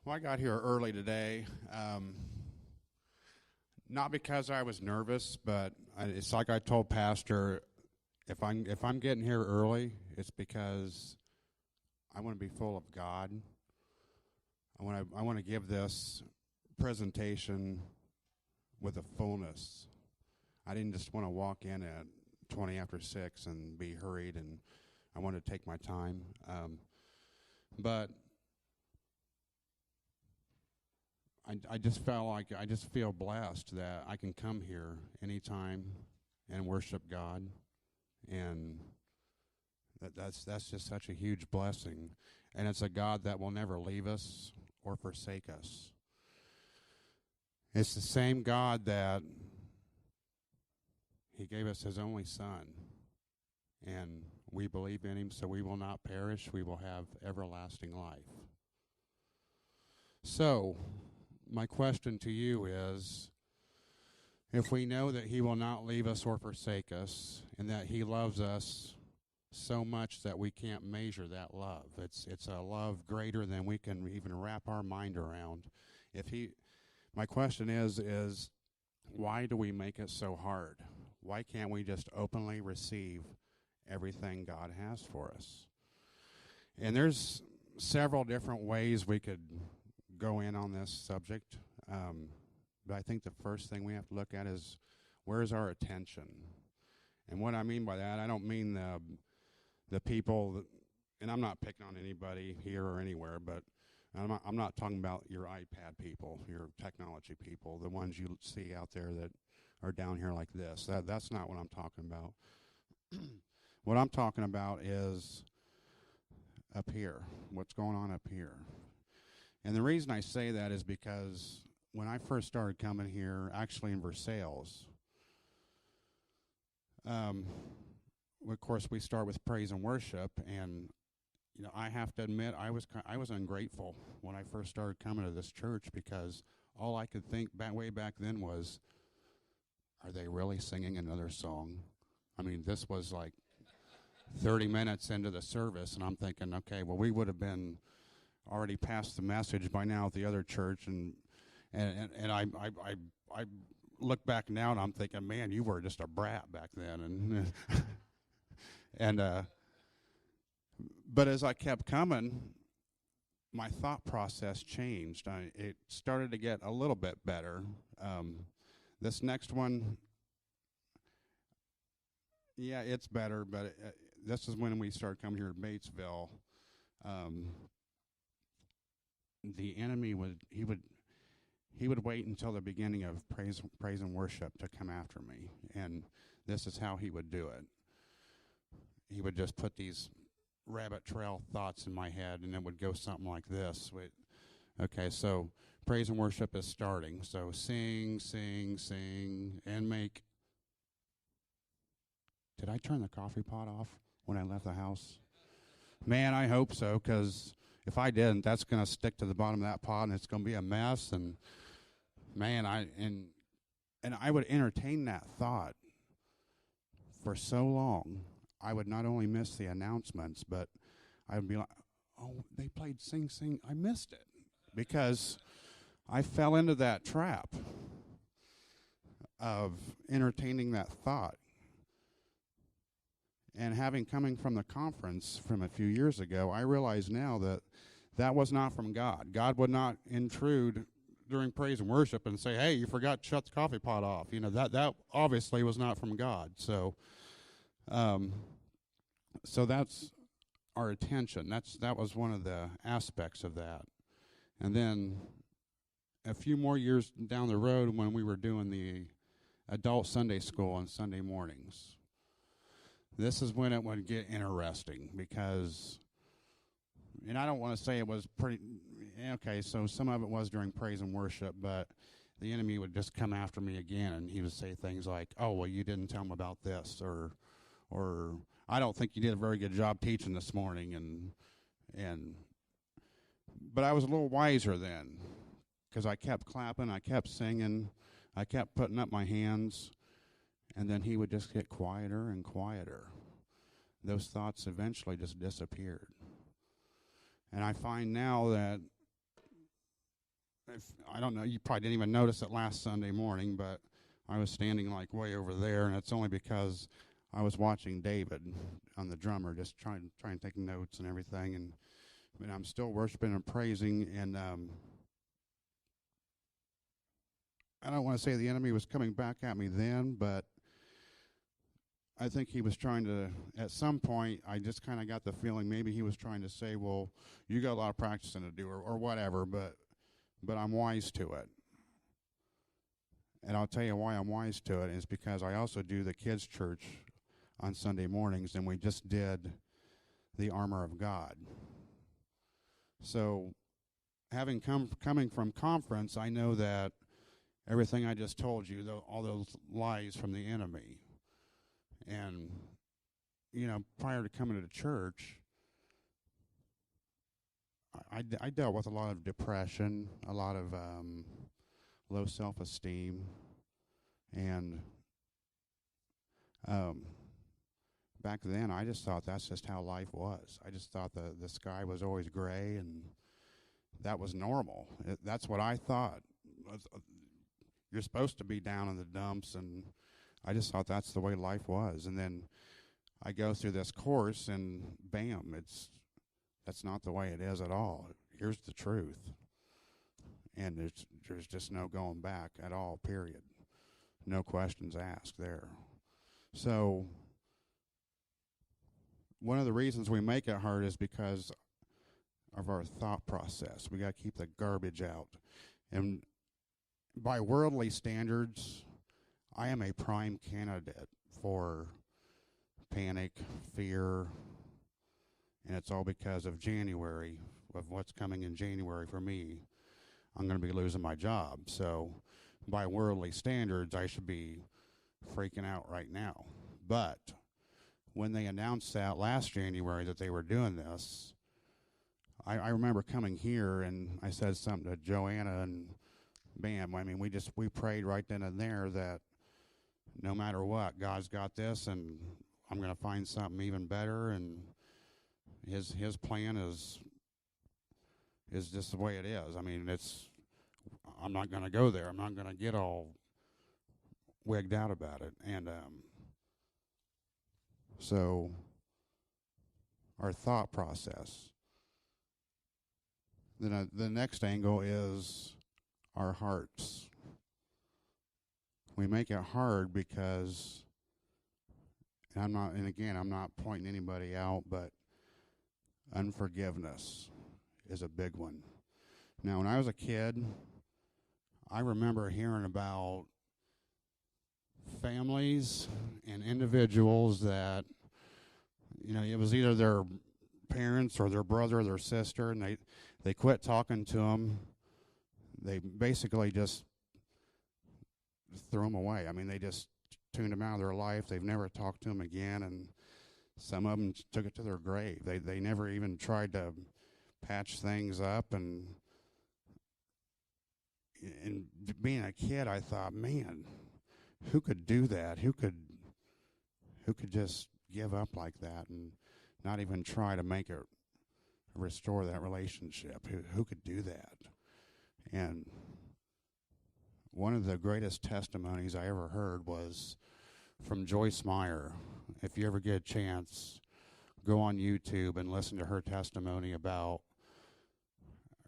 Well, I got here early today, not because I was nervous, but it's like I told Pastor, if I'm getting here early, it's because I want to be full of God. I want to give this presentation with a fullness. I didn't just want to walk in at 20 after 6 and be hurried, and I wanted to take my time. But I just felt like I just feel blessed that I can come here anytime and worship God, and that's just such a huge blessing. And it's a God that will never leave us or forsake us. It's the same God that He gave us His only Son, and we believe in Him, so we will not perish. We will have everlasting life. So, my question to you is, if we know that He will not leave us or forsake us, and that He loves us so much that we can't measure that love, it's a love greater than we can even wrap our mind around. My question is why do we make it so hard? Why can't we just openly receive everything God has for us? And there's several different ways we could go in on this subject, but I think the first thing we have to look at is, where's our attention? And what I mean by that, I don't mean the people, and I'm not picking on anybody here or anywhere, but I'm not talking about your iPad people, your technology people, the ones you see out there that are down here like this. That's not what I'm talking about. What I'm talking about is up here, what's going on up here. And the reason I say that is because when I first started coming here, actually in Versailles, of course we start with praise and worship, and I have to admit I was ungrateful when I first started coming to this church, because all I could think way back then was, are they really singing another song? I mean, this was like 30 minutes into the service, and I'm thinking, okay, well, we would have been already past the message by now at the other church, and I look back now and I'm thinking, man, you were just a brat back then, and but as I kept coming, my thought process changed. It started to get a little bit better. This next one, yeah, it's better, but this is when we started coming here to Batesville. The enemy would wait until the beginning of praise and worship to come after me, and this is how he would do it. He would just put these rabbit trail thoughts in my head, and it would go something like this. Okay, so praise and worship is starting. So sing, sing, sing, and make. Did I turn the coffee pot off when I left the house? Man, I hope so, because if I didn't, that's going to stick to the bottom of that pot, and it's going to be a mess. And man, I would entertain that thought for so long. I would not only miss the announcements, but I would be like, oh, they played Sing Sing. I missed it, because I fell into that trap of entertaining that thought. And coming from the conference from a few years ago, I realize now that was not from God. God would not intrude during praise and worship and say, hey, you forgot to shut the coffee pot off. That obviously was not from God. So that's our attention. That was one of the aspects of that. And then a few more years down the road, when we were doing the adult Sunday school on Sunday mornings, this is when it would get interesting, because, and I don't want to say it was pretty, okay, so some of it was during praise and worship, but the enemy would just come after me again, and he would say things like, oh, well, you didn't tell him about this, or I don't think you did a very good job teaching this morning, but I was a little wiser then, because I kept clapping, I kept singing, I kept putting up my hands, and then he would just get quieter and quieter. Those thoughts eventually just disappeared. And I find now that I don't know, you probably didn't even notice it last Sunday morning, but I was standing like way over there, and it's only because I was watching David on the drummer, just trying to take notes and everything, and I'm still worshiping and praising, and I don't want to say the enemy was coming back at me then, but I think he was trying to, at some point, I just kind of got the feeling maybe he was trying to say, well, you got a lot of practicing to do or whatever, but I'm wise to it. And I'll tell you why I'm wise to it is because I also do the kids' church on Sunday mornings, and we just did the armor of God. So having coming from conference, I know that everything I just told you, all those lies from the enemy. And, prior to coming to the church, I dealt with a lot of depression, a lot of low self-esteem, and back then I just thought that's just how life was. I just thought the sky was always gray, and that was normal. That's what I thought. You're supposed to be down in the dumps, and I just thought that's the way life was. And then I go through this course, and bam, that's not the way it is at all. Here's the truth. And there's just no going back at all, period. No questions asked there. So one of the reasons we make it hard is because of our thought process. We got to keep the garbage out. And by worldly standards, I am a prime candidate for panic, fear, and it's all because of January, of what's coming in January for me. I'm going to be losing my job. So by worldly standards, I should be freaking out right now. But when they announced that last January that they were doing this, I remember coming here and I said something to Joanna, and bam, we prayed right then and there that no matter what, God's got this, and I'm going to find something even better, and his plan is just the way it is. I'm not going to go there. I'm not going to get all wigged out about it. And so our thought process. Then the next angle is our hearts. We make it hard because, I'm not pointing anybody out, but unforgiveness is a big one. Now, when I was a kid, I remember hearing about families and individuals that, it was either their parents or their brother or their sister, and they quit talking to them. They basically just threw them away. They just tuned them out of their life. They've never talked to them again, and some of them took it to their grave. They never even tried to patch things up, and being a kid, I thought, man, who could do that? Who could just give up like that and not even try to make it restore that relationship? Who could do that? And one of the greatest testimonies I ever heard was from Joyce Meyer. If you ever get a chance, go on YouTube and listen to her testimony about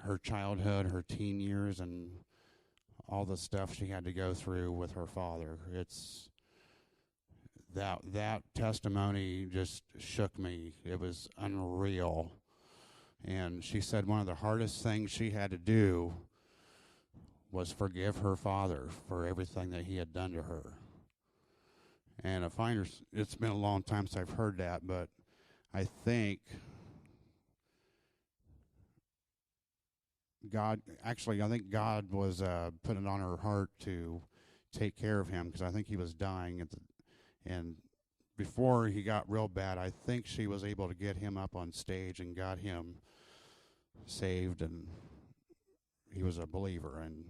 her childhood, her teen years, and all the stuff she had to go through with her father. It's that testimony just shook me. It was unreal. And she said one of the hardest things she had to do was forgive her father for everything that he had done to her. And it's been a long time since I've heard that, but I think God was putting it on her heart to take care of him, because I think he was dying and before he got real bad, I think she was able to get him up on stage and got him saved, and he was a believer. And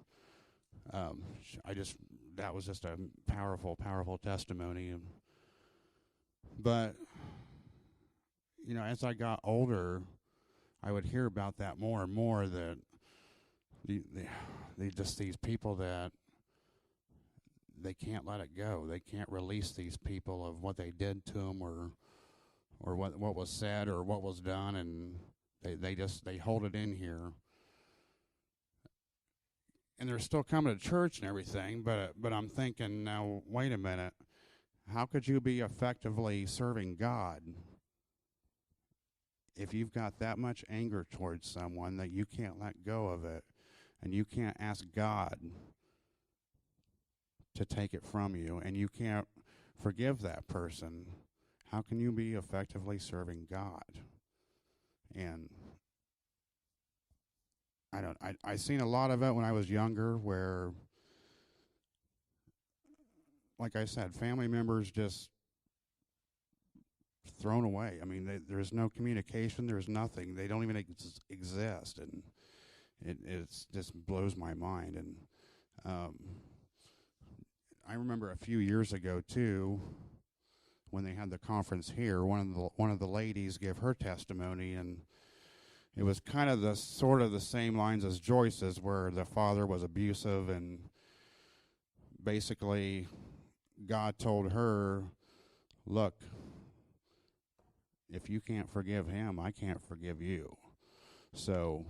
that was just a powerful, powerful testimony. But as I got older, I would hear about that more and more, that they just these people that they can't let it go. They can't release these people of what they did to them, or what was said or what was done, and they hold it in here. And they're still coming to church and everything, but I'm thinking now, wait a minute, how could you be effectively serving God if you've got that much anger towards someone that you can't let go of it, and you can't ask God to take it from you, and you can't forgive that person? How can you be effectively serving God? And I seen a lot of it when I was younger, where, like I said, family members just thrown away. I mean, there's no communication. There's nothing. They don't even exist, and it's just blows my mind. And I remember a few years ago too, when they had the conference here, one of the ladies gave her testimony, and it was kind of the sort of the same lines as Joyce's, where the father was abusive, and basically God told her, look, if you can't forgive him, I can't forgive you. So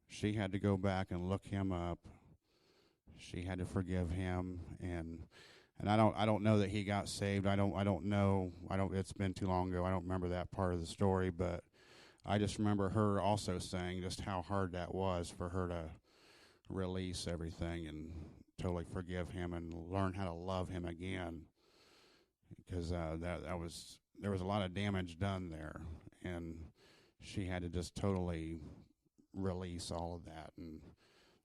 she had to go back and look him up. She had to forgive him, and I don't know that he got saved. I don't know. It's been too long ago. I don't remember that part of the story, but I just remember her also saying just how hard that was for her to release everything and totally forgive him and learn how to love him again, because there was a lot of damage done there, and she had to just totally release all of that and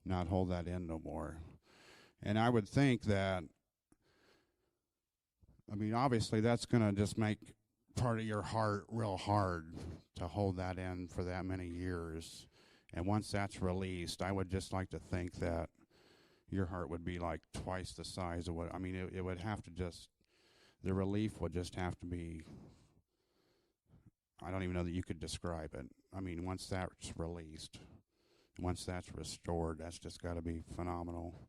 not hold that in no more. And I would think that, I mean, obviously that's going to just make part of your heart real hard to hold that in for that many years. And once that's released, I would just like to think that your heart would be like twice the size of what, I mean, it would have to just, the relief would just have to be, I don't even know that you could describe it. I mean, once that's released, once that's restored, that's just got to be phenomenal.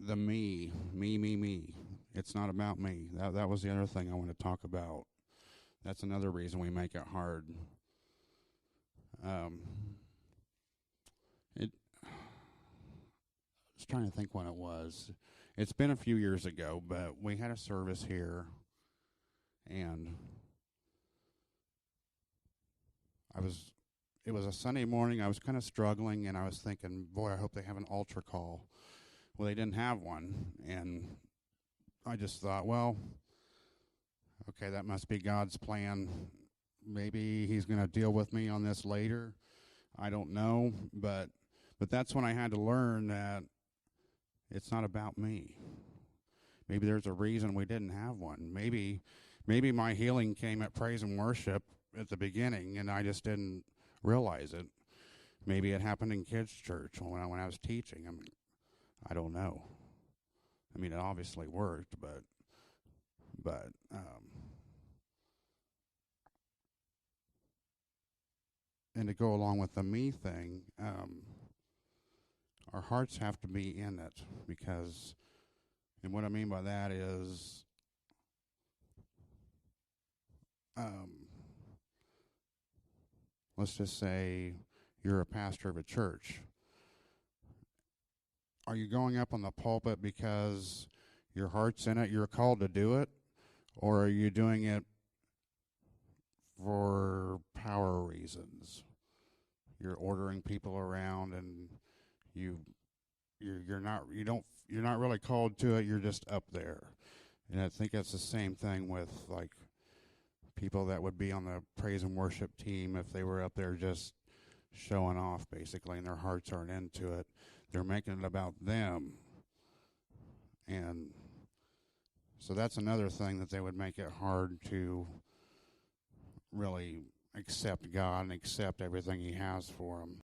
The me. It's not about me. That was the other thing I want to talk about. That's another reason we make it hard. I was trying to think when it was. It's been a few years ago, but we had a service here, and it was a Sunday morning. I was kind of struggling, and I was thinking, boy, I hope they have an altar call. Well, they didn't have one, and I just thought, well, okay, that must be God's plan. Maybe he's going to deal with me on this later. I don't know, but that's when I had to learn that it's not about me. Maybe there's a reason we didn't have one. Maybe my healing came at praise and worship at the beginning, and I just didn't realize it. Maybe it happened in kids' church when I was teaching. I don't know. I mean, it obviously worked, but and to go along with the me thing, our hearts have to be in it, because, and what I mean by that is, let's just say you're a pastor of a church. Are you going up on the pulpit because your heart's in it, you're called to do it, or are you doing it for power reasons? You're ordering people around, and you're not really called to it. You're just up there. And I think that's the same thing with like people that would be on the praise and worship team. If they were up there just showing off, basically, and their hearts aren't into it, they're making it about them. And so that's another thing that they would make it hard to really accept God and accept everything he has for them.